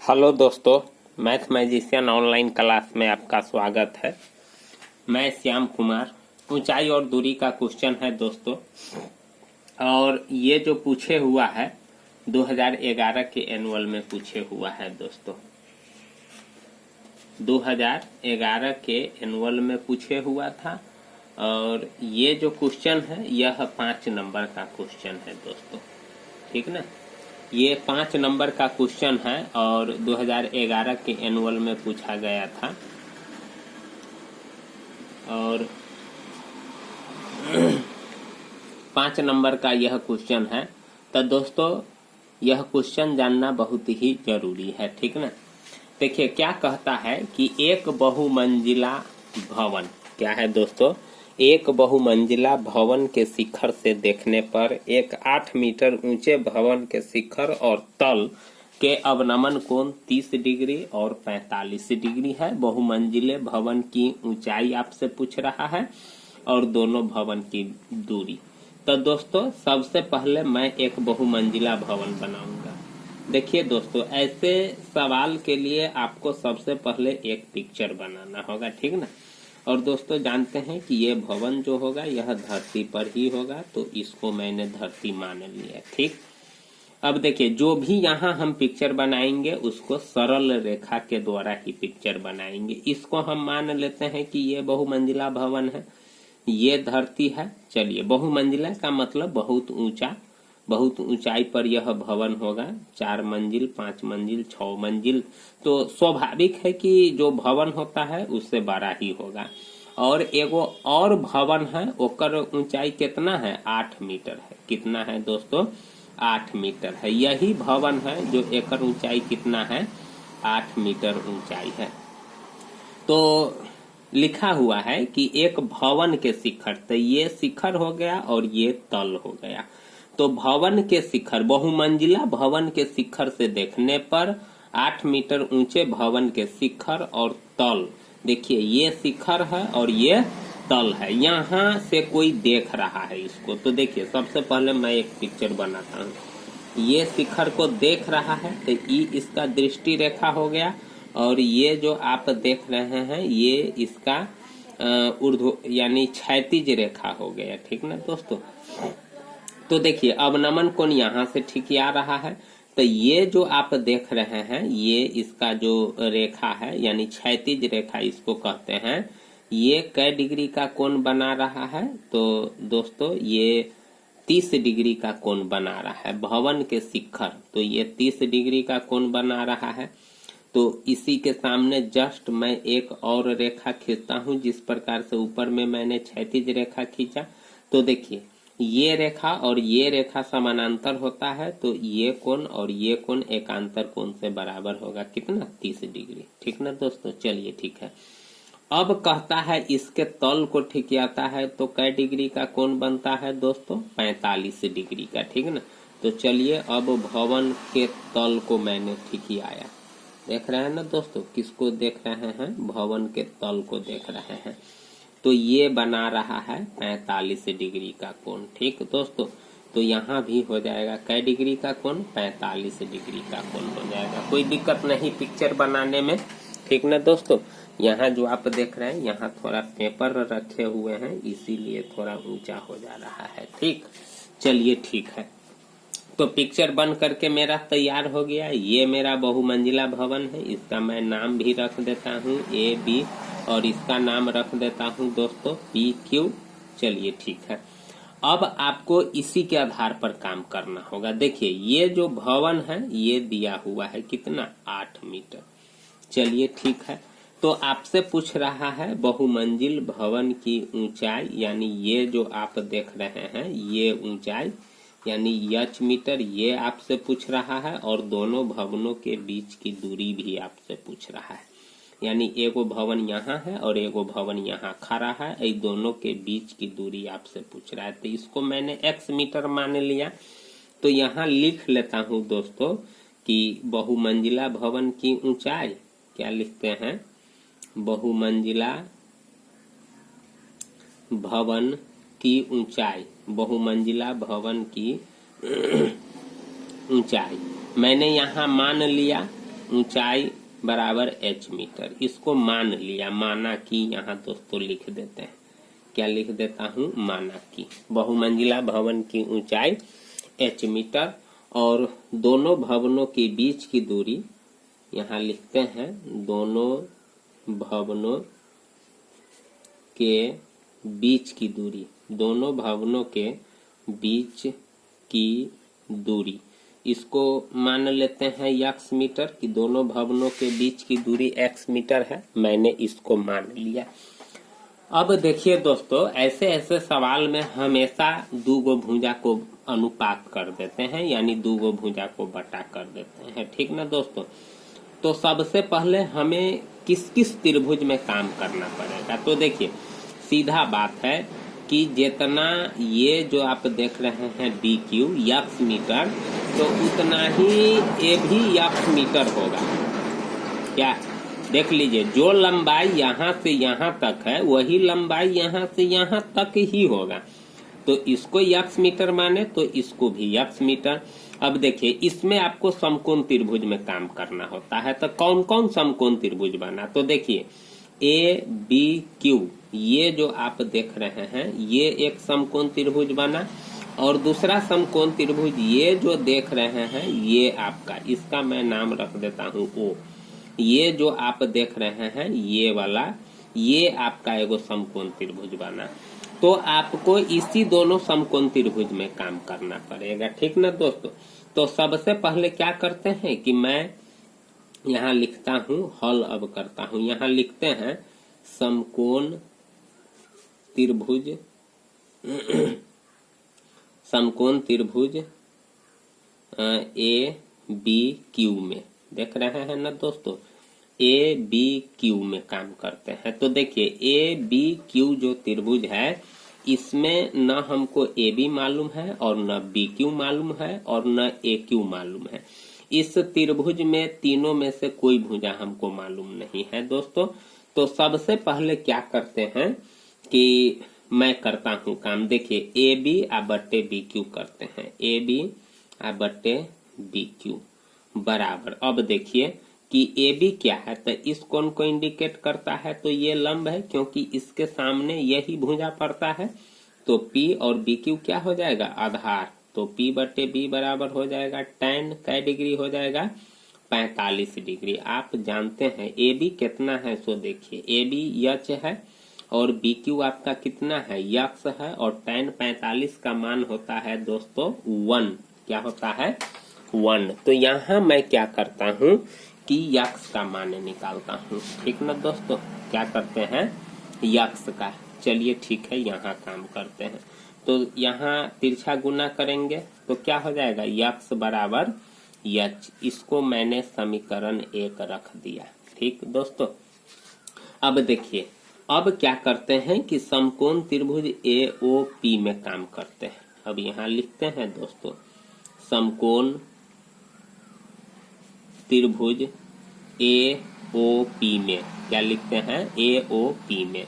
Hello दोस्तों, math magician online class में आपका स्वागत है। मैं श्याम कुमार। ऊंचाई और दूरी का क्वेश्चन है दोस्तों, और ये जो पूछे हुआ है 2011 के एनुअल में पूछे हुआ है दोस्तों। 2011 के एनुअल में पूछे हुआ था, और ये जो क्वेश्चन है यह 5 नंबर का क्वेश्चन है दोस्तों, ठीक ना। ये 5 नंबर का क्वेश्चन है और 2011 के एनुअल में पूछा गया था। और 5 नंबर का यह क्वेश्चन है, तो दोस्तों यह क्वेश्चन जानना बहुत ही जरूरी है, ठीक ना। देखिए क्या कहता है कि एक बहुमंजिला भवन, क्या है दोस्तों, एक बहुमंजिला भवन के शिखर से देखने पर एक 8 मीटर ऊंचे भवन के शिखर और तल के अवनमन कोण 30 डिग्री और 45 डिग्री है। बहुमंजिले भवन की ऊंचाई आपसे पूछ रहा है और दोनों भवन की दूरी। तो दोस्तों सबसे पहले मैं एक बहुमंजिला भवन बनाऊंगा। देखिए दोस्तों, ऐसे सवाल के लिए आपको सबसे पहले एक पिक्चर बनाना होगा, ठीक ना। और दोस्तों जानते हैं कि ये भवन जो होगा यह धरती पर ही होगा, तो इसको मैंने धरती मान लिया, ठीक। अब देखिए जो भी यहाँ हम पिक्चर बनाएंगे उसको सरल रेखा के द्वारा ही पिक्चर बनाएंगे। इसको हम मान लेते हैं कि ये बहुमंजिला भवन है, ये धरती है। चलिए, बहुमंजिला का मतलब बहुत ऊंचा, बहुत ऊंचाई पर यह भवन होगा, 4 मंजिल, 5 मंजिल, 6 मंजिल। तो स्वाभाविक है कि जो भवन होता है उससे बड़ा ही होगा। और एगो और भवन है, ओकर ऊंचाई कितना है, 8 मीटर है। कितना है दोस्तों, 8 मीटर है। यही भवन है जो एकर ऊंचाई कितना है, 8 मीटर ऊंचाई है। तो लिखा हुआ है कि एक भवन के शिखर, तो ये शिखर हो गया और ये तल हो गया। तो भवन के शिखर, बहुमंजिला भवन के शिखर से देखने पर 8 मीटर ऊंचे भवन के शिखर और तल, देखिए ये शिखर है और ये तल है। यहाँ से कोई देख रहा है इसको, तो देखिए सबसे पहले मैं एक पिक्चर बनाता हूँ। ये शिखर को देख रहा है तो ई इसका दृष्टि रेखा हो गया, और ये जो आप देख रहे हैं ये इसका ऊर्ध्व यानी क्षैतिज रेखा हो गया, ठीक ना दोस्तों। तो देखिए अवनमन कोण यहाँ से ठीक आ रहा है, तो ये जो आप देख रहे हैं ये इसका जो रेखा है यानी क्षैतिज रेखा इसको कहते हैं। ये कै डिग्री का कोण बना रहा है, तो दोस्तों ये 30 डिग्री का कोण बना रहा है भवन के शिखर। तो ये 30 डिग्री का कोण बना रहा है। तो इसी के सामने जस्ट मैं एक और रेखा खींचता हूं, जिस प्रकार से ऊपर में मैंने क्षैतिज रेखा खींचा। तो देखिए ये रेखा और ये रेखा समानांतर होता है, तो ये कोण और ये कोण एकांतर कोण से बराबर होगा, कितना, 30 डिग्री, ठीक ना दोस्तों। चलिए ठीक है। अब कहता है इसके तल को ठीक आता है, तो कै डिग्री का कोण बनता है दोस्तों, 45 डिग्री का, ठीक ना। तो चलिए अब भवन के तल को मैंने ठीक आया, देख रहे हैं ना दोस्तों, किसको देख रहे हैं, भवन के तल को देख रहे हैं। तो ये बना रहा है 45 डिग्री का कोण, ठीक दोस्तों। तो यहाँ भी हो जाएगा कै डिग्री का कोण, 45 डिग्री का कोण हो जाएगा। कोई दिक्कत नहीं पिक्चर बनाने में, ठीक ना दोस्तों। यहाँ जो आप देख रहे हैं यहाँ थोड़ा पेपर रखे हुए हैं, इसीलिए थोड़ा ऊंचा हो जा रहा है, ठीक। चलिए ठीक है। तो पिक्चर बन करके मेरा तैयार हो गया। ये मेरा बहुमंजिला भवन है, इसका मैं नाम भी रख देता हूँ AB, और इसका नाम रख देता हूँ दोस्तों PQ। चलिए ठीक है। अब आपको इसी के आधार पर काम करना होगा। देखिए ये जो भवन है ये दिया हुआ है कितना, 8 मीटर। चलिए ठीक है। तो आपसे पूछ रहा है बहुमंजिल भवन की ऊंचाई, यानी ये जो आप देख रहे हैं ये ऊंचाई यानी h मीटर, ये आपसे पूछ रहा है। और दोनों भवनों के बीच की दूरी भी आपसे पूछ रहा है, यानी एगो भवन यहाँ है और एगो भवन यहाँ खड़ा है, ये दोनों के बीच की दूरी आपसे पूछ रहा है। तो इसको मैंने x मीटर मान लिया। तो यहाँ लिख लेता हूँ दोस्तों कि बहुमंजिला भवन की ऊंचाई, क्या लिखते हैं, बहुमंजिला भवन की ऊंचाई, बहुमंजिला भवन की ऊंचाई मैंने यहाँ मान लिया ऊंचाई बराबर h मीटर, इसको मान लिया, माना कि यहाँ दोस्तों लिख देते हैं, क्या लिख देता हूँ, माना कि बहुमंजिला भवन की ऊंचाई h मीटर और दोनों भवनों के बीच की दूरी, यहाँ लिखते हैं दोनों भवनों के बीच की दूरी, दोनों भवनों के बीच की दूरी, इसको मान लेते हैं x मीटर कि दोनों भवनों के बीच की दूरी x मीटर है, मैंने इसको मान लिया। अब देखिए दोस्तों, ऐसे ऐसे सवाल में हमेशा दो गो भुजा को अनुपात कर देते हैं, यानी दो गो भुजा को बटा कर देते हैं, ठीक ना दोस्तों। तो सबसे पहले हमें किस किस त्रिभुज में काम करना पड़ेगा, तो देखिए सीधा बात है कि जितना ये जो आप देख रहे हैं बी क्यू x मीटर, तो उतना ही ये भी x मीटर होगा। क्या देख लीजिए, जो लंबाई यहाँ से यहाँ तक है वही लंबाई यहाँ से यहाँ तक ही होगा, तो इसको x मीटर माने तो इसको भी x मीटर। अब देखिए इसमें आपको समकोण त्रिभुज में काम करना होता है, तो कौन कौन समकोण त्रिभुज बना, तो देखिए ए बी क्यू, ये जो आप देख रहे हैं ये एक समकोण त्रिभुज बना, और दूसरा समकोण त्रिभुज ये जो देख रहे हैं ये आपका, इसका मैं नाम रख देता हूँ ओ, ये जो आप देख रहे हैं ये वाला, ये आपका एगो समकोण त्रिभुज बना। तो आपको इसी दोनों समकोण त्रिभुज में काम करना पड़ेगा, ठीक ना दोस्तों। तो सबसे पहले क्या करते हैं कि मैं यहाँ लिखता हूँ, हल अब करता हूँ, यहाँ लिखते हैं समकोण त्रिभुज समकोण त्रिभुज ए बी क्यू में, देख रहे हैं ना दोस्तों, ए बी क्यू में काम करते हैं। तो देखिए ए बी क्यू जो त्रिभुज है इसमें न हमको ए बी मालूम है और न बी क्यू मालूम है और न ए क्यू मालूम है। इस त्रिभुज में तीनों में से कोई भुजा हमको मालूम नहीं है दोस्तों। तो सबसे पहले क्या करते हैं कि मैं करता हूँ काम, देखिए ए बी आ बट्टे बी क्यू करते हैं, ए बी आ बट्टे बी क्यू बराबर। अब देखिए कि ए बी क्या है, तो इस कोण को इंडिकेट करता है, तो ये लंब है क्योंकि इसके सामने यही भुजा पड़ता है। तो पी और बी क्यू क्या हो जाएगा, आधार, तो पी बटे बी बराबर हो जाएगा tan कै डिग्री हो जाएगा 45 डिग्री। आप जानते हैं ए बी कितना है, सो देखिए ए बी यच है और बी क्यू आपका कितना है, यक्स है, और tan 45 का मान होता है दोस्तों 1, क्या होता है 1। तो यहाँ मैं क्या करता हूँ कि यक्स का मान निकालता हूँ, ठीक ना दोस्तों। क्या करते हैं, यक्स का, चलिए ठीक है यहाँ काम करते हैं। तो यहाँ तिरछा गुना करेंगे तो क्या हो जाएगा, यक्स बराबर यच, इसको मैंने समीकरण 1 रख दिया, ठीक दोस्तों। अब देखिए अब क्या करते हैं कि समकोण त्रिभुज ए ओ पी में काम करते हैं। अब यहाँ लिखते हैं दोस्तों समकोण त्रिभुज ए ओ पी में, क्या लिखते हैं, ए ओ पी में,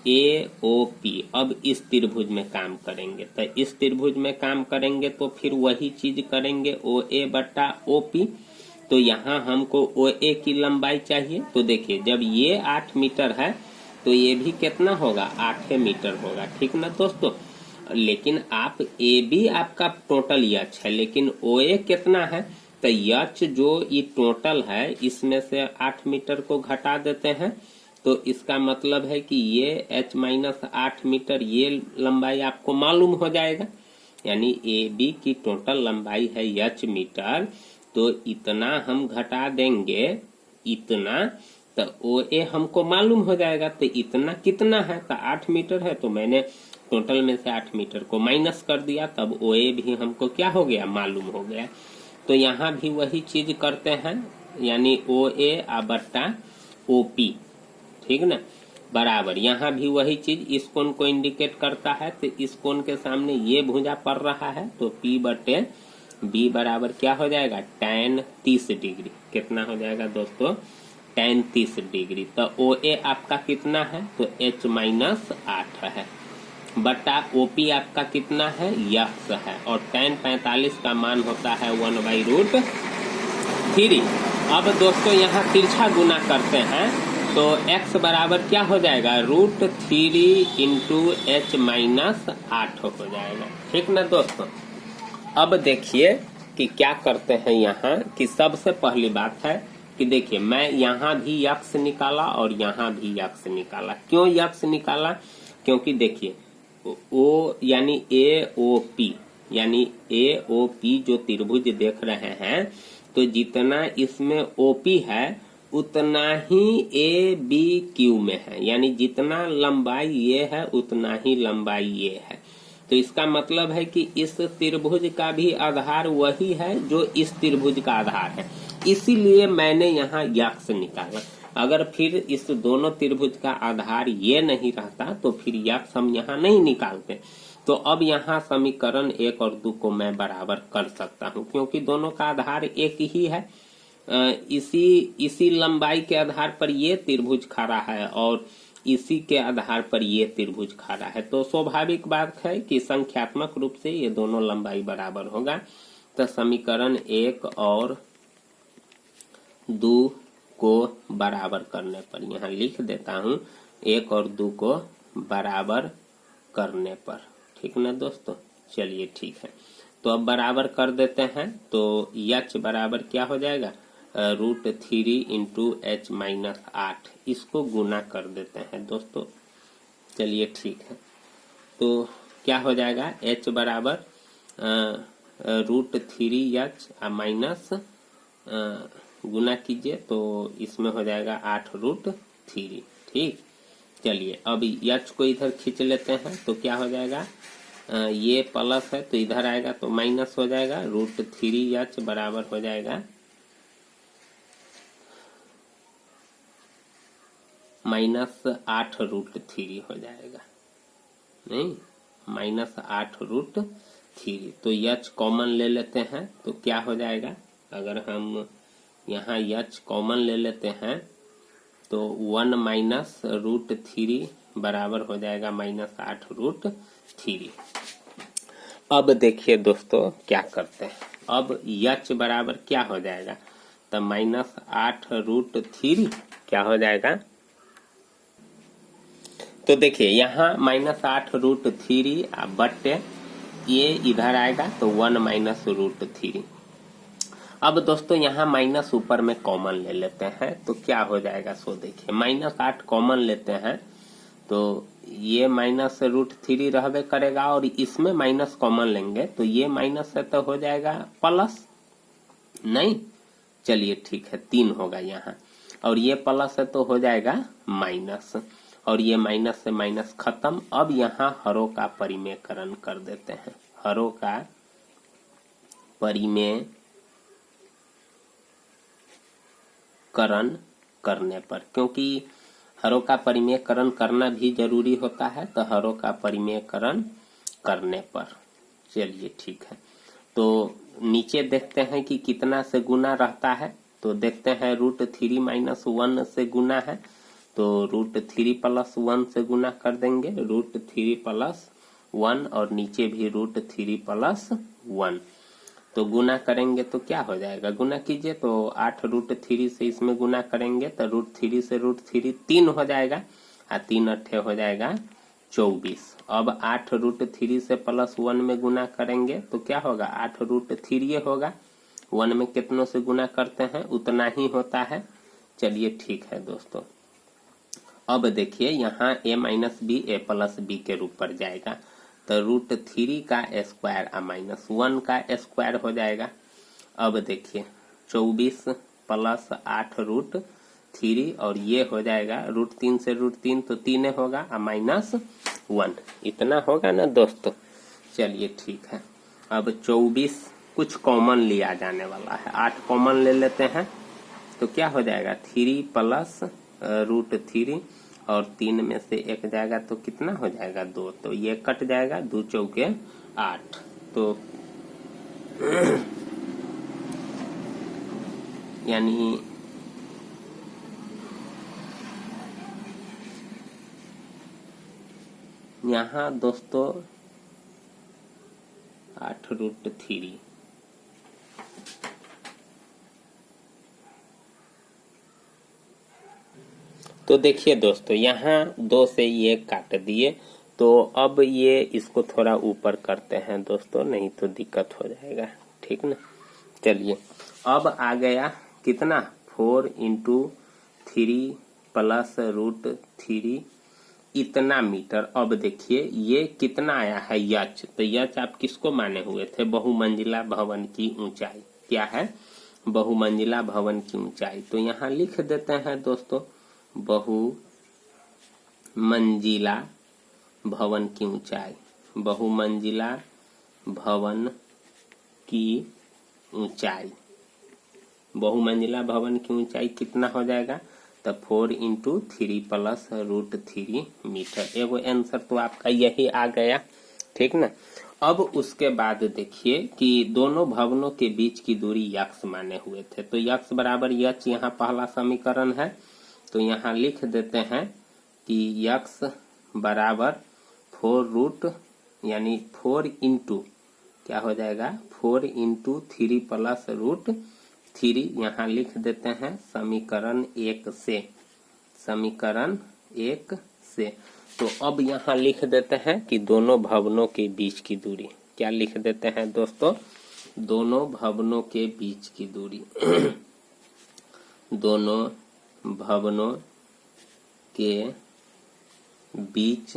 ए ओ पी। अब इस त्रिभुज में काम करेंगे, तो इस त्रिभुज में काम करेंगे तो फिर वही चीज करेंगे, ओ ए बट्टा ओ पी। तो यहाँ हमको ओ ए की लंबाई चाहिए, तो देखिए जब ये 8 मीटर है तो ये भी कितना होगा, 8 मीटर होगा, ठीक ना दोस्तों। लेकिन आप ए बी आपका टोटल यच है, लेकिन ओ ए कितना है, तो यच जो ये टोटल है इसमें से 8 मीटर को घटा देते हैं, तो इसका मतलब है कि ये h-8 मीटर ये लंबाई आपको मालूम हो जाएगा। यानी ए बी की टोटल लंबाई है h मीटर, तो इतना हम घटा देंगे, इतना, तो ओ ए हमको मालूम हो जाएगा। तो इतना कितना है, तो 8 मीटर है, तो मैंने टोटल में से 8 मीटर को माइनस कर दिया, तब ओ ए भी हमको क्या हो गया, मालूम हो गया। तो यहाँ भी वही चीज करते हैं, यानी ओ ए आ बट्टा ओ पी, ठीक ना, बराबर। यहाँ भी वही चीज इस कोण को इंडिकेट करता है, तो इस कोण के सामने ये भुजा पड़ रहा है, तो P बटे B बराबर क्या हो जाएगा, tan 30 डिग्री। कितना हो जाएगा दोस्तों, tan 30 डिग्री। तो OA आपका कितना है, तो h-8 है, बटा OP आपका कितना है, यक्स है, और tan 45 का मान होता है 1/√3। अब दोस्तों यहाँ तिरछा गुना करते हैं तो x बराबर क्या हो जाएगा, √3 इंटू h माइनस 8 हो जाएगा। ठीक ना दोस्तों। अब देखिए कि क्या करते हैं यहाँ कि सबसे पहली बात है कि देखिए मैं यहाँ भी x निकाला और यहाँ भी x निकाला। क्यों x निकाला, क्योंकि देखिए ओ यानी AOP जो त्रिभुज देख रहे हैं तो जितना इसमें OP है उतना ही ABQ में है, यानी जितना लंबाई ये है उतना ही लंबाई ये है। तो इसका मतलब है कि इस त्रिभुज का भी आधार वही है जो इस त्रिभुज का आधार है, इसीलिए मैंने यहाँ यक्ष निकाला। अगर फिर इस दोनों त्रिभुज का आधार ये नहीं रहता तो फिर यक्ष हम यहाँ नहीं निकालते। तो अब यहाँ समीकरण 1 और 2 को मैं बराबर कर सकता हूँ क्योंकि दोनों का आधार एक ही है। इसी लंबाई के आधार पर ये त्रिभुज खड़ा है और इसी के आधार पर ये त्रिभुज खड़ा है। तो स्वाभाविक बात है कि संख्यात्मक रूप से ये दोनों लंबाई बराबर होगा। तो समीकरण 1 और 2 को बराबर करने पर यहाँ लिख देता हूँ 1 और 2 को बराबर करने पर। ठीक ना दोस्तों, चलिए ठीक है। तो अब बराबर कर देते हैं तो h बराबर क्या हो जाएगा, √3 इंटू h माइनस 8, इसको गुना कर देते हैं दोस्तों। चलिए ठीक है, तो क्या हो जाएगा h बराबर √3h माइनस गुना कीजिए तो इसमें हो जाएगा 8√3। ठीक, चलिए अब h को इधर खींच लेते हैं तो क्या हो जाएगा, ये प्लस है तो इधर आएगा तो माइनस हो जाएगा, √3h बराबर हो जाएगा माइनस 8√3 हो जाएगा, नहीं माइनस 8√3। तो h कॉमन ले लेते हैं तो क्या हो जाएगा, अगर हम यहाँ h कॉमन ले लेते हैं तो 1 माइनस √3 बराबर हो जाएगा माइनस 8√3। अब देखिए दोस्तों क्या करते हैं, अब h बराबर क्या हो जाएगा, तो माइनस 8√3 क्या हो जाएगा। तो देखिए यहाँ माइनस 8√3 बट्टे ये इधर आएगा तो 1 माइनस √3। अब दोस्तों यहाँ माइनस ऊपर में कॉमन ले लेते हैं तो क्या हो जाएगा, सो देखिए माइनस 8 कॉमन लेते हैं तो ये माइनस √3 रहबे करेगा और इसमें माइनस कॉमन लेंगे तो ये माइनस है तो हो जाएगा प्लस, नहीं चलिए ठीक है 3 होगा यहाँ, और ये प्लस है तो हो जाएगा माइनस, और ये माइनस से माइनस खत्म। अब यहाँ हरों का परिमेयकरण कर देते हैं, हरों का परिमेयकरण करने पर, क्योंकि हरों का परिमेयकरण करना भी जरूरी होता है तो हरों का परिमेयकरण करने पर। चलिए ठीक है, तो नीचे देखते हैं कि कितना से गुना रहता है तो देखते हैं √3 माइनस 1 से गुना है तो √3 प्लस 1 से गुना कर देंगे, √3 प्लस 1 और नीचे भी √3 प्लस 1 तो गुना करेंगे तो क्या हो जाएगा, गुना कीजिए तो 8√3 से इसमें गुना करेंगे तो √3 से √3 3 हो जाएगा और 3 अट्ठे हो जाएगा 24। अब 8√3 से प्लस 1 में गुना करेंगे तो क्या होगा, 8√3 होगा, 1 में कितनों से गुना करते हैं उतना ही होता है। चलिए ठीक है दोस्तों, अब देखिए यहाँ a minus b a plus b के रूप पर जाएगा तो √3 का स्क्वायर माइनस 1 का स्क्वायर हो जाएगा। अब देखिए 24 प्लस 8√3 और ये हो जाएगा √3 से √3 तो 3 होगा माइनस 1, इतना होगा ना दोस्तों। चलिए ठीक है, अब 24 कुछ कॉमन लिया जाने वाला है, 8 कॉमन ले लेते हैं तो क्या हो जाएगा 3 प्लस √3 और 3 में से 1 जाएगा तो कितना हो जाएगा 2, तो ये कट जाएगा 2 चौके 8। तो यानी यहाँ दोस्तों 8√3 तो देखिए दोस्तों, यहाँ 2 से ये काट दिए, तो अब ये इसको थोड़ा ऊपर करते हैं दोस्तों, नहीं तो दिक्कत हो जाएगा, ठीक ना। चलिए, अब आ गया कितना, 4 × 3 + √3 इतना मीटर। अब देखिए ये कितना आया है, यच। तो यच आप किसको माने हुए थे, बहुमंजिला भवन की ऊंचाई। क्या है, बहुमंजिला भवन की ऊंचाई। तो यहाँ लिख देते हैं दोस्तों, बहुमंजिला भवन की ऊंचाई, बहुमंजिला भवन की ऊंचाई, बहुमंजिला भवन की ऊंचाई कितना हो जाएगा, तो 4 × 3 + √3 मीटर। एगो आंसर तो आपका यही आ गया, ठीक ना। अब उसके बाद देखिए कि दोनों भवनों के बीच की दूरी यक्स माने हुए थे, तो यक्स बराबर यच यहाँ पहला समीकरण है। तो यहाँ लिख देते हैं कि यक्स बराबर 4 यानी 4 × क्या हो जाएगा, 4 × 3 + √3 यहाँ लिख देते हैं समीकरण 1 से, समीकरण 1 से। तो अब यहाँ लिख देते हैं कि दोनों भवनों के बीच की दूरी, क्या लिख देते हैं दोस्तों, दोनों भवनों के बीच की दूरी दोनों भवनों के बीच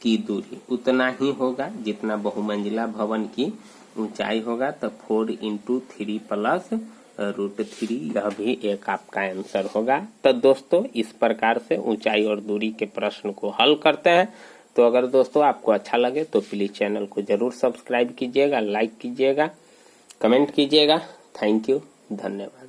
की दूरी उतना ही होगा जितना बहुमंजिला भवन की ऊंचाई होगा। तो 4 × 3 + √3 यह भी एक आपका आंसर होगा। तो दोस्तों, इस प्रकार से ऊंचाई और दूरी के प्रश्न को हल करते हैं। तो अगर दोस्तों आपको अच्छा लगे तो प्लीज चैनल को जरूर सब्सक्राइब कीजिएगा, लाइक कीजिएगा, कमेंट कीजिएगा। थैंक यू, धन्यवाद।